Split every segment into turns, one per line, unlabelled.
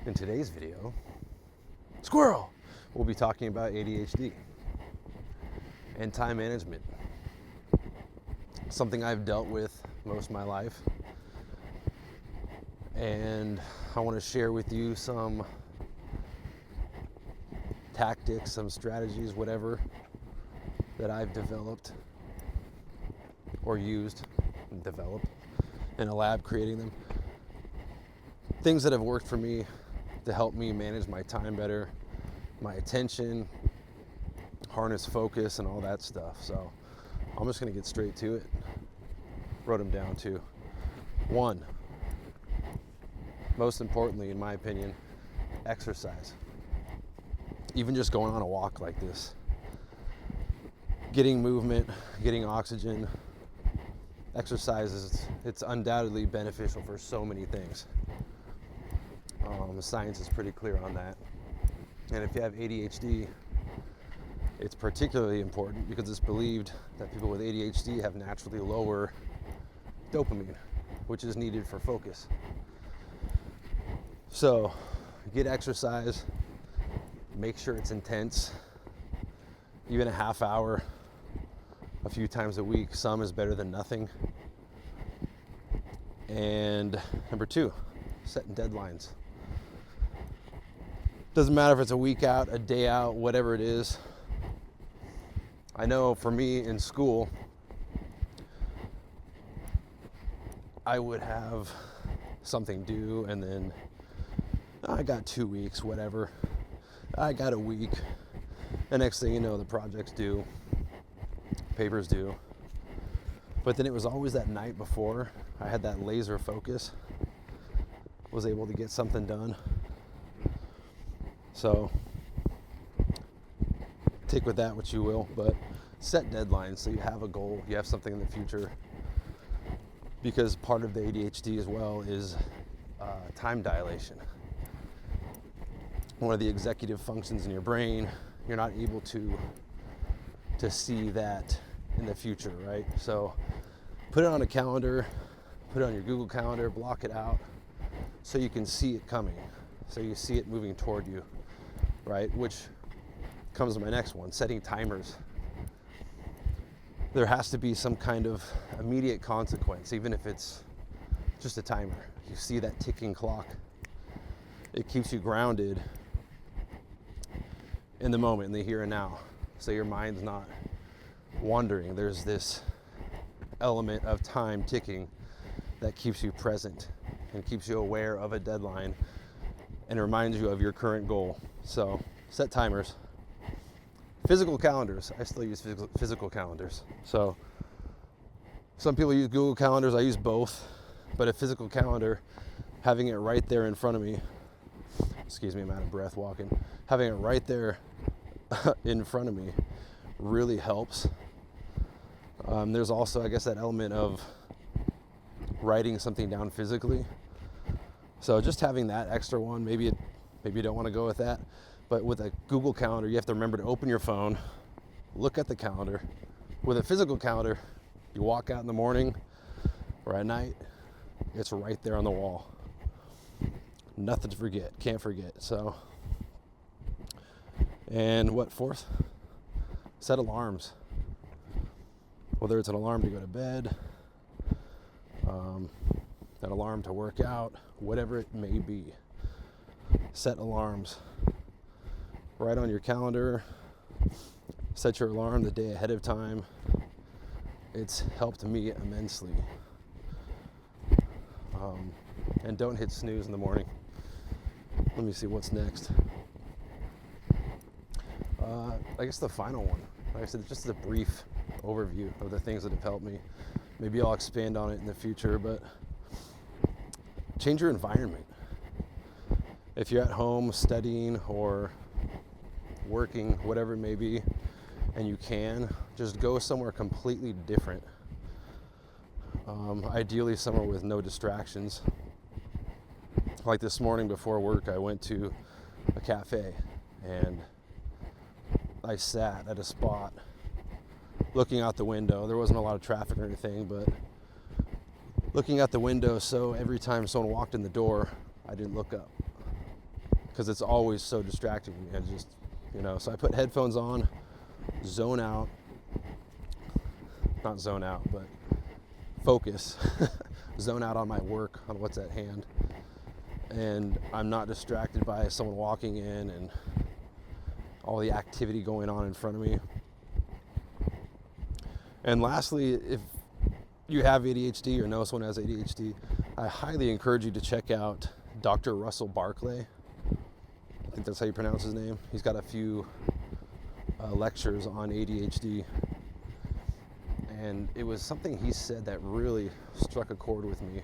In today's video, Squirrel, we'll be talking about ADHD and time management. Something I've dealt with most of my life. And I want to share with you some tactics, some strategies, whatever, that I've developed or used and developed in a lab creating them. Things that have worked for me to help me manage my time better, my attention, harness focus, and all that stuff. So I'm just going to get straight to it. Wrote them down too. 1, most importantly, in my opinion, exercise. Even just going on a walk like this. Getting movement, getting oxygen. Exercise it's undoubtedly beneficial for so many things. The science is pretty clear on that. And if you have ADHD, it's particularly important because it's believed that people with ADHD have naturally lower dopamine, which is needed for focus. So get exercise, make sure it's intense, even a half hour, a few times a week. Some is better than nothing. And number 2, setting deadlines. Doesn't matter if it's a week out, a day out, whatever it is. I know for me in school, I would have something due and then I got 2 weeks, whatever. I got a week. The next thing you know, the project's due, paper's due. But then it was always that night before I had that laser focus, was able to get something done. So take with that what you will, but set deadlines so you have a goal, you have something in the future. Because part of the ADHD as well is time dilation. One of the executive functions in your brain, you're not able to see that in the future, right? So put it on a calendar, put it on your Google Calendar, block it out so you can see it coming, so you see it moving toward you, right? Which comes to my next one, setting timers. There has to be some kind of immediate consequence, even if it's just a timer. You see that ticking clock. It keeps you grounded in the moment, in the here and now. So your mind's not wandering. There's this element of time ticking that keeps you present and keeps you aware of a deadline and reminds you of your current goal. So set timers. Physical calendars. I still use physical calendars. So some people use Google calendars. I use both. But a physical calendar, having it right there in front of me, excuse me, I'm out of breath walking, having it right there in front of me really helps. There's also, I guess, that element of writing something down physically. So just having that extra one, maybe you don't want to go with that. But with a Google Calendar, you have to remember to open your phone, look at the calendar. With a physical calendar, you walk out in the morning or at night, it's right there on the wall. Nothing to forget, can't forget. So, and what, 4th? Set alarms. Whether it's an alarm to go to bed, an alarm to work out, whatever it may be. Set alarms. Write on your calendar, set your alarm the day ahead of time. It's helped me immensely. And don't hit snooze in the morning. Let me see what's next. I guess the final one. Like I said, just a brief overview of the things that have helped me. Maybe I'll expand on it in the future, but change your environment. If you're at home studying or working, whatever it may be, and you can, just go somewhere completely different. Ideally somewhere with no distractions. Like this morning before work, I went to a cafe and I sat at a spot looking out the window. There wasn't a lot of traffic or anything, but looking out the window, so every time someone walked in the door, I didn't look up. because it's always so distracting. And just, so I put headphones on, zone out, not zone out, but focus, zone out on my work, on what's at hand. And I'm not distracted by someone walking in and all the activity going on in front of me. And lastly, if you have ADHD or know someone has ADHD, I highly encourage you to check out Dr. Russell Barkley. I think that's how you pronounce his name. He's got a few lectures on ADHD. And it was something he said that really struck a chord with me.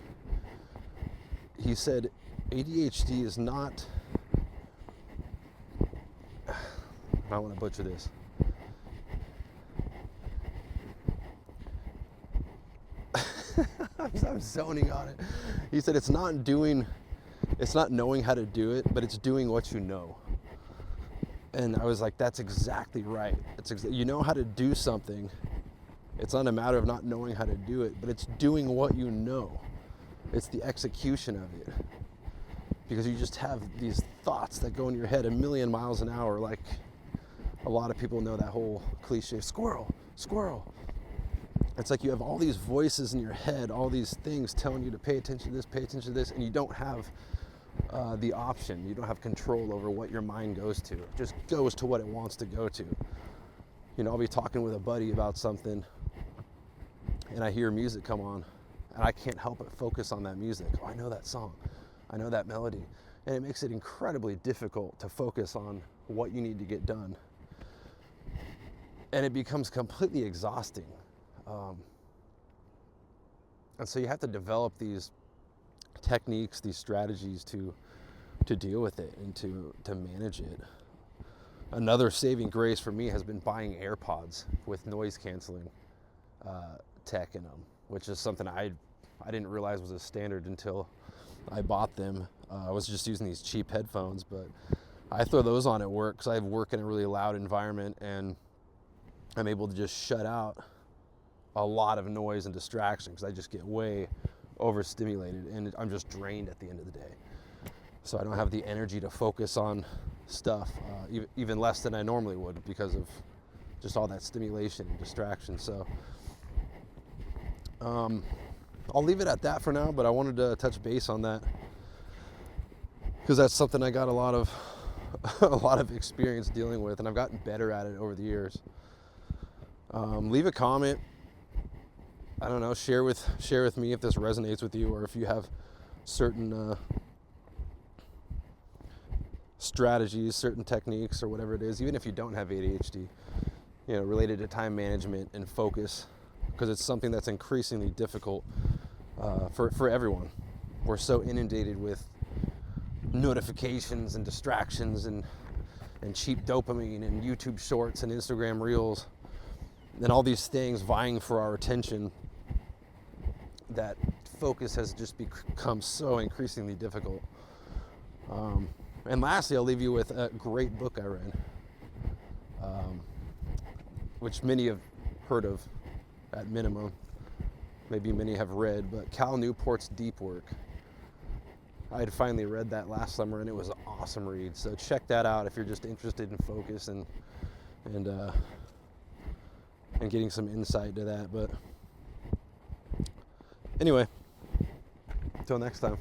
He said, ADHD is not, I don't want to butcher this. I'm zoning on it. He said it's not knowing how to do it, but it's doing what you know. And I was like, that's exactly right. You know how to do something. It's not a matter of not knowing how to do it, but it's doing what you know. It's the execution of it. Because you just have these thoughts that go in your head a million miles an hour, like a lot of people know that whole cliche, squirrel, squirrel. It's like you have all these voices in your head, all these things telling you to pay attention to this, pay attention to this, and you don't have the option. You don't have control over what your mind goes to. It just goes to what it wants to go to. I'll be talking with a buddy about something, and I hear music come on, and I can't help but focus on that music. Oh, I know that song. I know that melody. And it makes it incredibly difficult to focus on what you need to get done. And it becomes completely exhausting. And so you have to develop these techniques, these strategies to deal with it and to manage it. Another saving grace for me has been buying AirPods with noise canceling tech in them, which is something I didn't realize was a standard until I bought them. I was just using these cheap headphones, but I throw those on at work because I work in a really loud environment, and I'm able to just shut out a lot of noise and distraction because I just get way overstimulated and I'm just drained at the end of the day. So I don't have the energy to focus on stuff, even less than I normally would because of just all that stimulation and distraction. So I'll leave it at that for now, but I wanted to touch base on that because that's something I got a lot of experience dealing with, and I've gotten better at it over the years. Leave a comment. I don't know, share with me if this resonates with you, or if you have certain strategies, certain techniques, or whatever it is, even if you don't have ADHD, related to time management and focus, because it's something that's increasingly difficult for everyone. We're so inundated with notifications and distractions and cheap dopamine and YouTube shorts and Instagram reels and all these things vying for our attention, that focus has just become so increasingly difficult. And lastly, I'll leave you with a great book I read, which many have heard of at minimum. Maybe many have read, but Cal Newport's Deep Work. I had finally read that last summer, and it was an awesome read. So check that out if you're just interested in focus and getting some insight to that. But anyway, until next time.